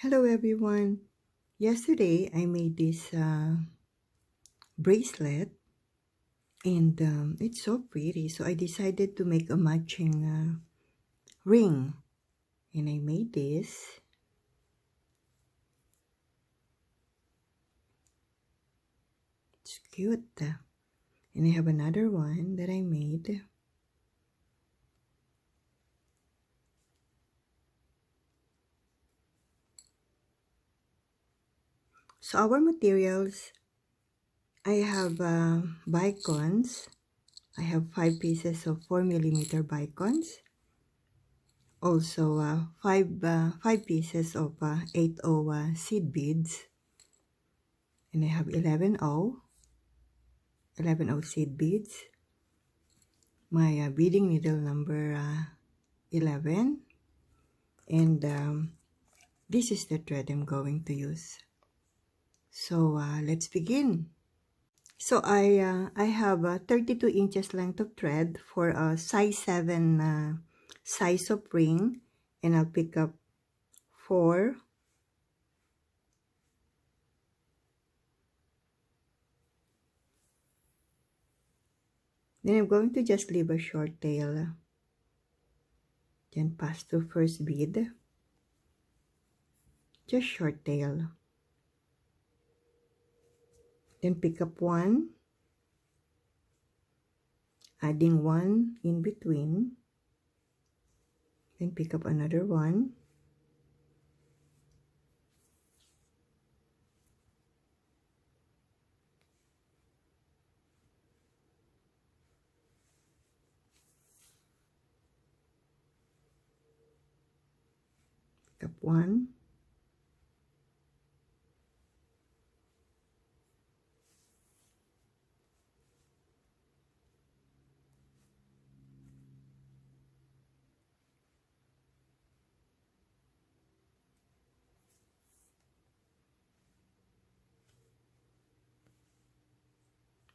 Hello everyone. Yesterday I made this bracelet and it's so pretty, so I decided to make a matching ring, and I made this. It's cute. And I have another one that I made. So our materials, I have bicones. I have 5 pieces of 4mm bicones. Also 5 pieces of 8/0 seed beads. And I have 11/0 seed beads. My beading needle number 11. And this is the thread I'm going to use. So let's begin. So I have 32 inches length of thread for a size 7 size of ring, and I'll pick up 4, then I'm going to just leave a short tail, then pass through first bead, just short tail, then pick up 1, adding 1 in between, then pick up another 1, pick up 1,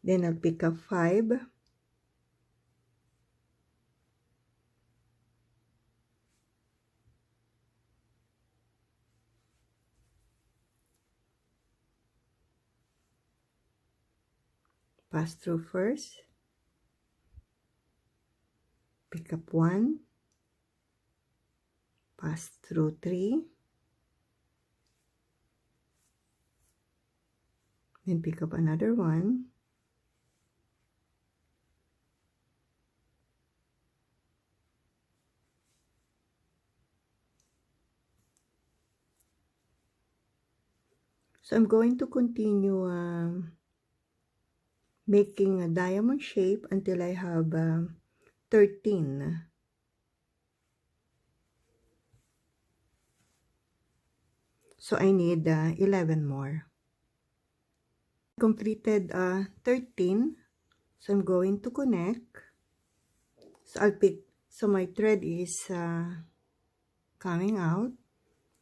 then I'll pick up 5, pass through first, pick up 1, pass through 3, then pick up another 1, so I'm going to continue making a diamond shape until I have 13. So I need 11 more. Completed 13, so I'm going to connect. So I'll pick, so my thread is coming out,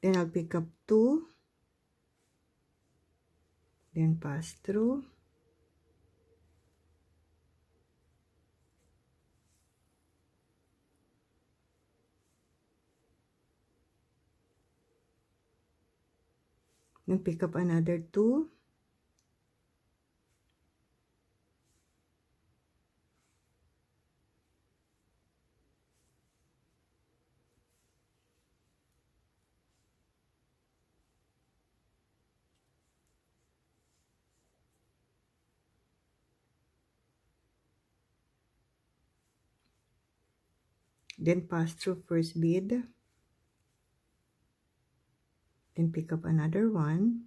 then I'll pick up 2, then pass through, then pick up another 2, then pass through first bead, then pick up another 1,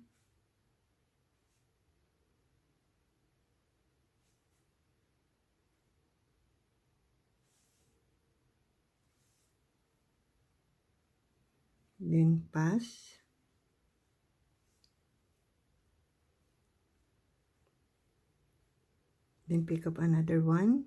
then pass, then pick up another 1,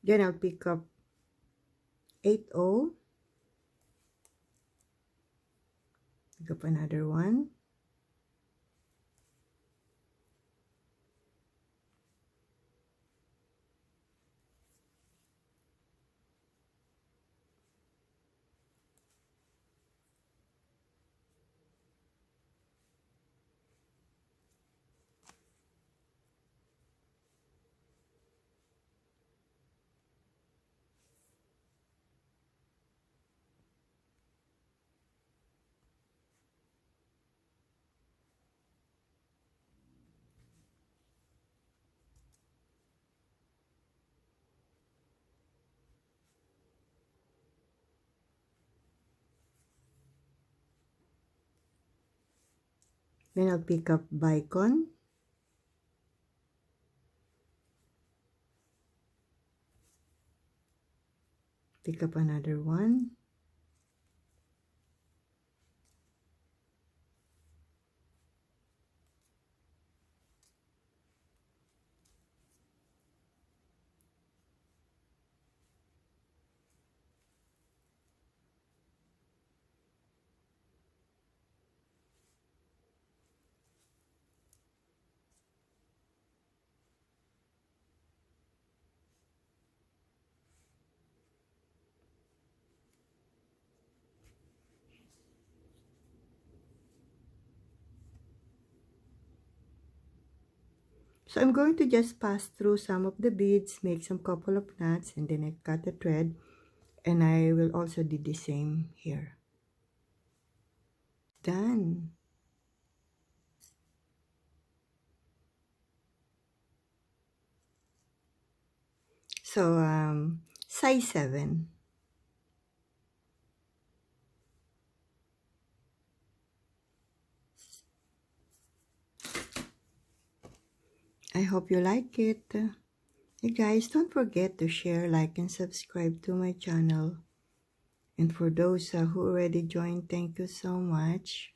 Then I'll pick up 8/0, pick up another one, then I'll pick up bicone, pick up another one, so I'm going to just pass through some of the beads, make some couple of knots, and then I cut the thread, and I will also do the same here. Done. So size 7. I hope you like it. Hey guys, don't forget to share, like, and subscribe to my channel. And for those who already joined, thank you so much.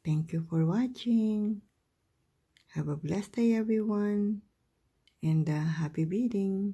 Thank you for watching. Have a blessed day, everyone, and happy beading.